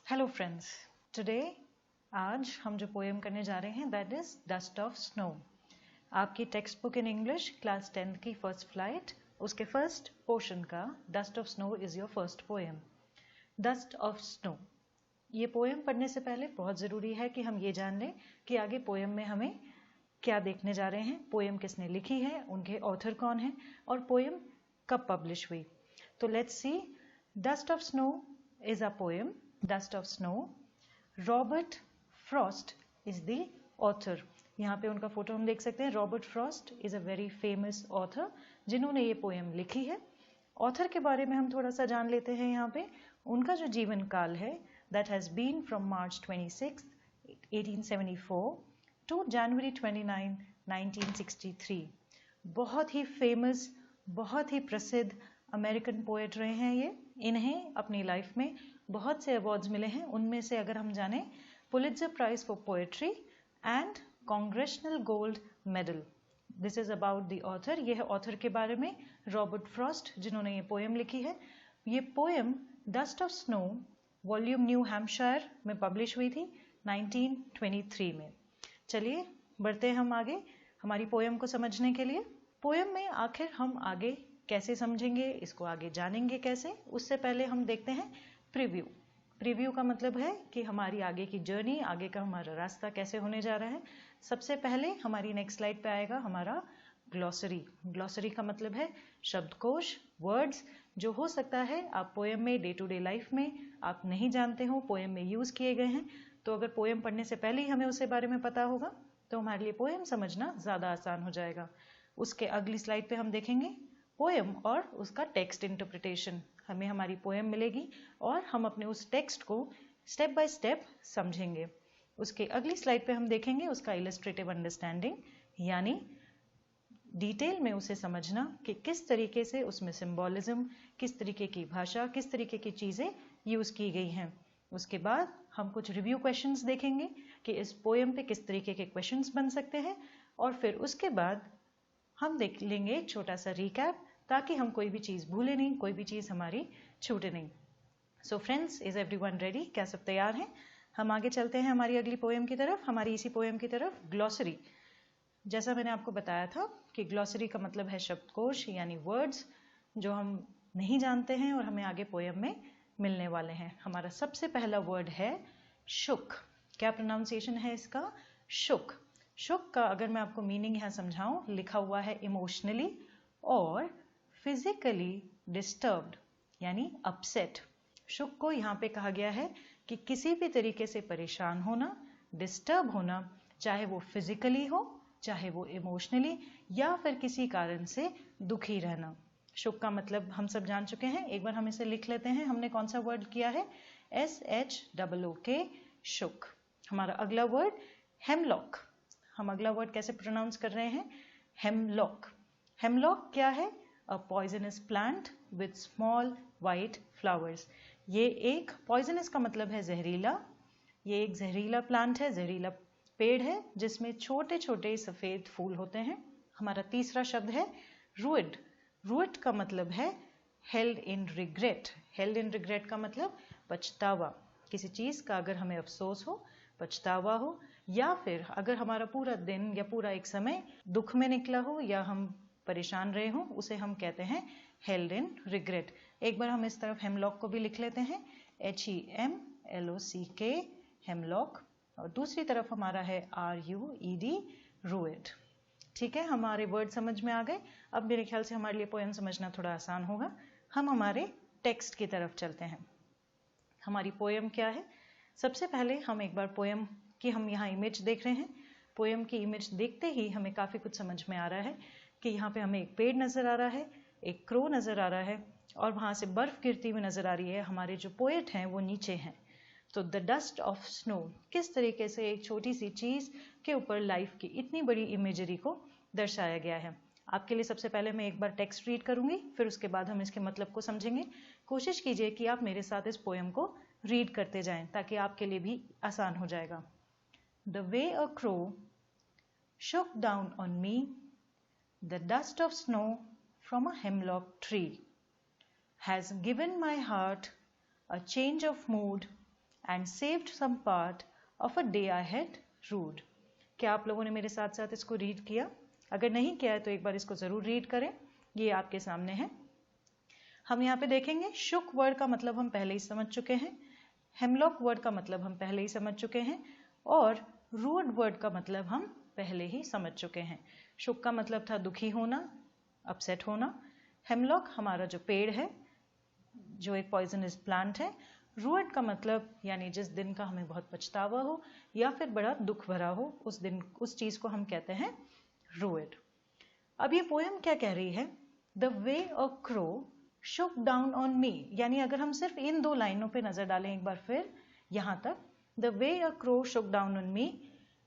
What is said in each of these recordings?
Hello friends, today आज हम जो पोएम करने जा रहे हैं that is dust of snow. आपकी textbook in English class 10th की फर्स्ट फ्लाइट उसके फर्स्ट पोर्शन का dust of snow is your first poem. Dust of snow ये पोएम पढ़ने से पहले बहुत ज़रूरी है कि हम ये जान लें कि आगे पोएम में हमें क्या देखने जा रहे हैं, पोएम किसने लिखी है, उनके ऑथर कौन है और पोएम कब पब्लिश हुई। तो let's see, dust of snow is a poem. Dust of snow, Robert Frost is the author. यहाँ पे उनका फोटो हम देख सकते हैं। Robert Frost is a very famous author जिन्होंने ये पोएम लिखी है। ऑथर के बारे में हम थोड़ा सा जान लेते हैं। यहाँ पे उनका जो जीवन काल है that has been from March 26, 1874 to January 29, 1963। बहुत ही फेमस, बहुत ही प्रसिद्ध अमेरिकन पोएट रहे हैं ये। इन्हें अपनी लाइफ में बहुत से अवार्ड्स मिले हैं। उनमें से अगर हम जाने, Pulitzer prize for poetry and Congressional gold medal. This is about the author. यह है ऑथर के बारे में, रॉबर्ट फ्रॉस्ट, जिन्होंने ये पोएम लिखी है। ये poem dust of snow volume new Hampshire में पब्लिश हुई थी 1923 में। चलिए बढ़ते हैं हम आगे हमारी पोएम को समझने के लिए। पोएम में आखिर हम आगे कैसे समझेंगे, इसको आगे जानेंगे कैसे, उससे पहले हम देखते हैं प्रीव्यू। प्रीव्यू का मतलब है कि हमारी आगे की जर्नी, आगे का हमारा रास्ता कैसे होने जा रहा है। सबसे पहले हमारी नेक्स्ट स्लाइड पे आएगा हमारा ग्लॉसरी। ग्लॉसरी का मतलब है शब्दकोश, वर्ड्स जो हो सकता है आप पोएम में, डे टू डे लाइफ में आप नहीं जानते हो, पोएम में यूज किए गए हैं। तो अगर पोएम पढ़ने से पहले ही हमें उसके बारे में पता होगा तो हमारे लिए पोएम समझना ज्यादा आसान हो जाएगा। उसके अगली स्लाइड पे हम देखेंगे पोएम और उसका टेक्स्ट इंटरप्रिटेशन। हमें हमारी पोएम मिलेगी और हम अपने उस टेक्स्ट को स्टेप बाय स्टेप समझेंगे। उसके अगली स्लाइड पे हम देखेंगे उसका इलस्ट्रेटिव अंडरस्टैंडिंग, यानी डिटेल में उसे समझना कि किस तरीके से उसमें सिंबॉलिज्म, किस तरीके की भाषा, किस तरीके की चीजें यूज की गई हैं। उसके बाद हम कुछ रिव्यू क्वेश्चंस देखेंगे कि इस पोएम पे किस तरीके के क्वेश्चंस बन सकते हैं। और फिर उसके बाद हम देख लेंगे एक छोटा सा रिकैप, ताकि हम कोई भी चीज भूले नहीं, कोई भी चीज हमारी छूटे नहीं। So friends, is everyone ready? क्या सब तैयार हैं? हम आगे चलते हैं हमारी अगली पोएम की तरफ, हमारी इसी पोएम की तरफ, ग्लॉसरी। जैसा मैंने आपको बताया था कि ग्लॉसरी का मतलब है शब्दकोश, यानी वर्ड्स जो हम नहीं जानते हैं और हमें आगे पोएम में मिलने वाले हैं। हमारा सबसे पहला वर्ड है शुक। क्या प्रोनाउंसिएशन है इसका? शुक। शुक का अगर मैं आपको मीनिंग यहां समझाऊं, लिखा हुआ है इमोशनली और फिजिकली डिस्टर्ब्ड, यानी अपसेट। शुक को यहाँ पे कहा गया है कि किसी भी तरीके से परेशान होना, डिस्टर्ब होना, चाहे वो फिजिकली हो, चाहे वो इमोशनली, या फिर किसी कारण से दुखी रहना। शुक का मतलब हम सब जान चुके हैं, एक बार हम इसे लिख लेते हैं। हमने कौन सा वर्ड किया है? SHOOK, शुक। हमारा अगला वर्ड हेमलॉक। हम अगला वर्ड कैसे प्रोनाउंस कर रहे हैं? हेमलॉक। हेमलॉक क्या है? A poisonous plant with small white flowers. ये एक पॉइजनस का मतलब है जहरीला। ये एक जहरीला प्लांट है, जहरीला पेड़ है जिसमें छोटे छोटे सफेद फूल होते हैं। हमारा तीसरा शब्द है रूइड। रूइड का मतलब है held in regret. Held in regret का मतलब पछतावा। किसी चीज का अगर हमें अफसोस हो, पछतावा हो, या फिर अगर हमारा पूरा दिन या पूरा एक समय दुख में निकला हो या हम परेशान रहे हो, उसे हम कहते हैं हेल्ड इन रिग्रेट। एक बार हम इस तरफ हेमलॉक को भी लिख लेते हैं, HEMLOCK, हेमलॉक। और दूसरी तरफ हमारा है RUED, रूइड। ठीक है, हमारे वर्ड समझ में आ गए। अब मेरे ख्याल से हमारे लिए पोएम समझना थोड़ा आसान होगा। हम हमारे टेक्स्ट की तरफ चलते हैं। हमारी पोएम क्या है? सबसे पहले हम एक बार पोएम की हम यहाँ इमेज देख रहे हैं। पोएम की इमेज देखते ही हमें काफी कुछ समझ में आ रहा है कि यहाँ पे हमें एक पेड़ नजर आ रहा है, एक क्रो नजर आ रहा है और वहां से बर्फ गिरती हुई नजर आ रही है। हमारे जो पोएट हैं वो नीचे हैं। तो द डस्ट ऑफ स्नो, किस तरीके से एक छोटी सी चीज के ऊपर लाइफ की इतनी बड़ी इमेजरी को दर्शाया गया है। आपके लिए सबसे पहले मैं एक बार टेक्स्ट रीड करूंगी, फिर उसके बाद हम इसके मतलब को समझेंगे। कोशिश कीजिए कि आप मेरे साथ इस पोएम को रीड करते जाएं ताकि आपके लिए भी आसान हो जाएगा। The way a crow shook down on me the dust of snow from a hemlock tree has given my heart a change of mood and saved some part of a day I had ruled. क्या आप लोगों ने मेरे साथ साथ इसको read किया? अगर नहीं किया है तो एक बार इसको जरूर रीड करें, ये आपके सामने है। हम यहाँ पे देखेंगे शुक वर्ड का मतलब हम पहले ही समझ चुके हैं, हेमलॉक वर्ड का मतलब हम पहले ही समझ चुके हैं और रूड वर्ड का मतलब हम पहले ही समझ चुके हैं। शुक का मतलब था दुखी होना, अपसेट होना। हेमलॉक हमारा जो पेड़ है, जो एक पॉइजनस प्लांट है। रूड का मतलब यानी जिस दिन का हमें बहुत पछतावा हो या फिर बड़ा दुख भरा हो, उस दिन उस चीज को हम कहते हैं रूड। अब ये पोएम क्या कह रही है? The way a crow Shuk down on me, यानी अगर हम सिर्फ इन दो लाइनों पे नजर डालें एक बार फिर यहां तक, the way a crow Shuk down on me,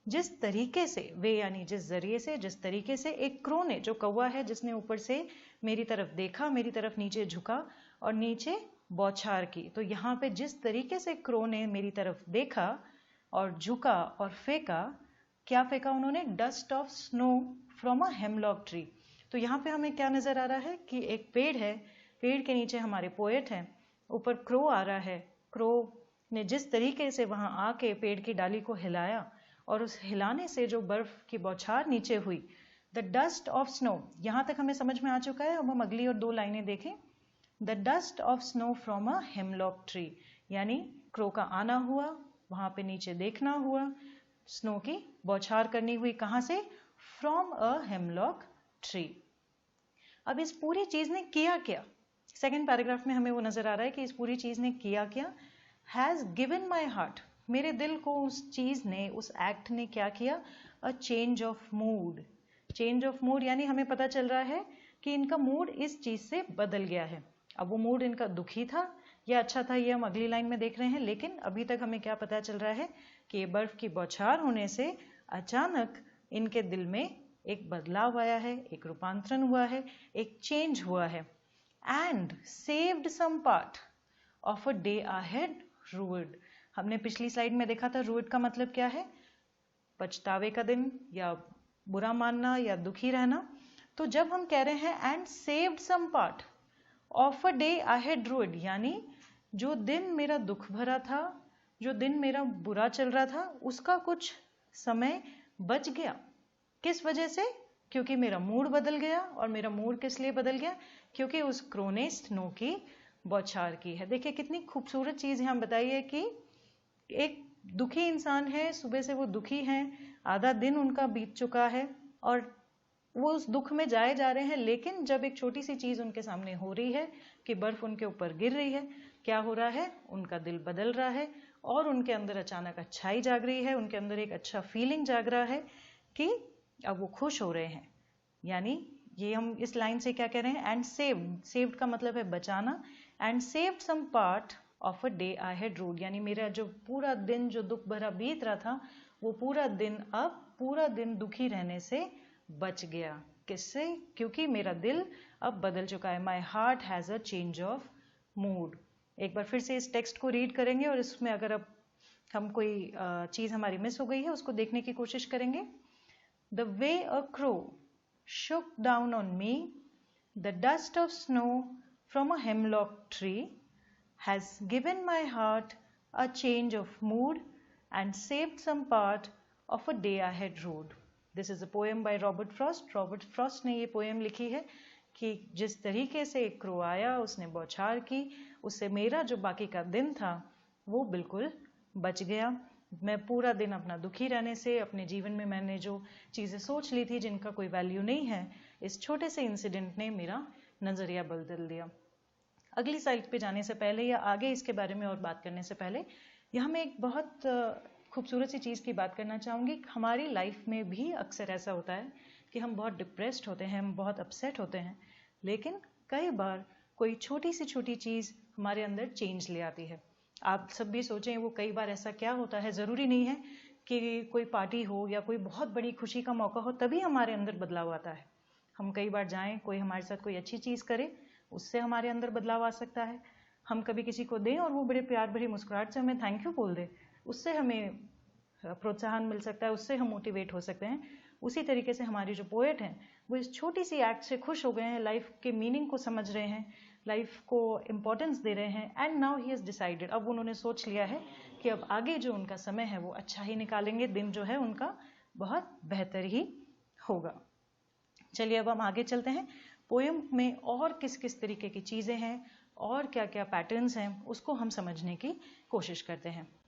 जिस तरीके से, वे यानी जिस जरिए से, जिस तरीके से एक क्रो ने, जो कौवा है, जिसने ऊपर से मेरी तरफ देखा, मेरी तरफ नीचे झुका और नीचे बौछार की। तो यहाँ पे जिस तरीके से क्रो ने मेरी तरफ देखा और झुका और फेंका, क्या फेंका उन्होंने? Dust of snow from a hemlock tree. तो यहाँ पे हमें क्या नजर आ रहा है कि एक पेड़ है, पेड़ के नीचे हमारे पोएट हैं, ऊपर क्रो आ रहा है। क्रो ने जिस तरीके से वहां आके पेड़ की डाली को हिलाया और उस हिलाने से जो बर्फ की बौछार नीचे हुई, द डस्ट ऑफ स्नो, यहां तक हमें समझ में आ चुका है। अब हम अगली और दो लाइनें देखें। The dust of snow from a hemlock tree, यानी क्रो का आना हुआ, वहां पे नीचे देखना हुआ, स्नो की बौछार करनी हुई, कहां से? From a hemlock tree. अब इस पूरी चीज ने किया क्या? सेकेंड पैराग्राफ में हमें वो नजर आ रहा है कि इस पूरी चीज ने किया क्या? हैज गिवन माई हार्ट, मेरे दिल को उस चीज ने, उस एक्ट ने क्या किया? A change of mood. Change of mood यानी हमें पता चल रहा है कि इनका मूड इस चीज से बदल गया है। अब वो मूड इनका दुखी था या अच्छा था, ये हम अगली लाइन में देख रहे हैं, लेकिन अभी तक हमें क्या पता चल रहा है कि ये बर्फ की बौछार होने से अचानक इनके दिल में एक बदलाव आया है, एक रूपांतरण हुआ है, एक चेंज हुआ है। And saved some part of a day I had rued. हमने पिछली स्लाइड में देखा था रूड का मतलब क्या है? पछतावे का दिन या बुरा मानना या दुखी रहना। तो जब हम कह रहे हैं and saved some part of a day I had rued, यानी जो दिन मेरा दुख भरा था, जो दिन मेरा बुरा चल रहा था, उसका कुछ समय बच गया। किस वजह से? क्योंकि मेरा मूड बदल गया। और मेरा मूड किस लिए बदल गया? क्योंकि उस क्रो ने स्नो की बौछार की है। देखिए कितनी खूबसूरत चीज यहाँ बताइए कि एक दुखी इंसान है, सुबह से वो दुखी हैं, आधा दिन उनका बीत चुका है और वो उस दुख में जाए जा रहे हैं, लेकिन जब एक छोटी सी चीज उनके सामने हो रही है कि बर्फ उनके ऊपर गिर रही है, क्या हो रहा है? उनका दिल बदल रहा है और उनके अंदर अचानक अच्छाई जाग रही है, उनके अंदर एक अच्छा फीलिंग जाग रहा है कि अब वो खुश हो रहे हैं। यानी ये हम इस लाइन से क्या कह रहे हैं? एंड सेव्ड, सेव्ड का मतलब है बचाना। And saved some part of a day I had rued, यानी मेरा जो पूरा दिन जो दुख भरा बीत रहा था, वो पूरा दिन अब पूरा दिन दुखी रहने से बच गया। किससे? क्योंकि मेरा दिल अब बदल चुका है। My heart has a change of mood. एक बार फिर से इस टेक्स्ट को रीड करेंगे और इसमें अगर अब हम कोई चीज हमारी मिस हो गई है उसको देखने की कोशिश करेंगे। The way a crow shook down on me, the dust of snow from a hemlock tree has given my heart a change of mood and saved some part of a day I had rode. This is a poem by Robert Frost. Robert Frost ने ये poem लिखी है कि जिस तरीके से एक crow आया, उसने बौछार की, उससे मेरा जो बाकी का दिन था वो बिल्कुल बच गया। मैं पूरा दिन अपना दुखी रहने से, अपने जीवन में मैंने जो चीजें सोच ली थी जिनका कोई वैल्यू नहीं है, इस छोटे से इंसिडेंट ने मेरा नजरिया बदल दिया। अगली स्लाइड पे जाने से पहले या आगे इसके बारे में और बात करने से पहले यहाँ मैं एक बहुत खूबसूरत सी चीज की बात करना चाहूंगी। हमारी लाइफ में भी अक्सर ऐसा होता है कि हम बहुत डिप्रेस्ड होते हैं, हम बहुत अपसेट होते हैं, लेकिन कई बार कोई छोटी सी चीज हमारे अंदर चेंज ले आती है। आप सब भी सोचें वो कई बार ऐसा क्या होता है, जरूरी नहीं है कि कोई पार्टी हो या कोई बहुत बड़ी खुशी का मौका हो तभी हमारे अंदर बदलाव आता है। हम कई बार जाएं, कोई हमारे साथ कोई अच्छी चीज करे, उससे हमारे अंदर बदलाव आ सकता है। हम कभी किसी को दें और वो बड़े प्यार भरी मुस्कुराहट से हमें थैंक यू बोल दे, उससे हमें प्रोत्साहन मिल सकता है, उससे हम मोटिवेट हो सकते हैं। उसी तरीके से हमारे जो पोएट हैं वो इस छोटी सी एक्ट से खुश हो गए हैं, लाइफ के मीनिंग को समझ रहे हैं, लाइफ को इम्पोर्टेंस दे रहे हैं। And now he has decided, अब उन्होंने सोच लिया है कि अब आगे जो उनका समय है वो अच्छा ही निकालेंगे, दिन जो है उनका बहुत बेहतर ही होगा। चलिए अब हम आगे चलते हैं। पोएम में और किस किस तरीके की चीज़ें हैं और क्या क्या पैटर्न्स हैं उसको हम समझने की कोशिश करते हैं।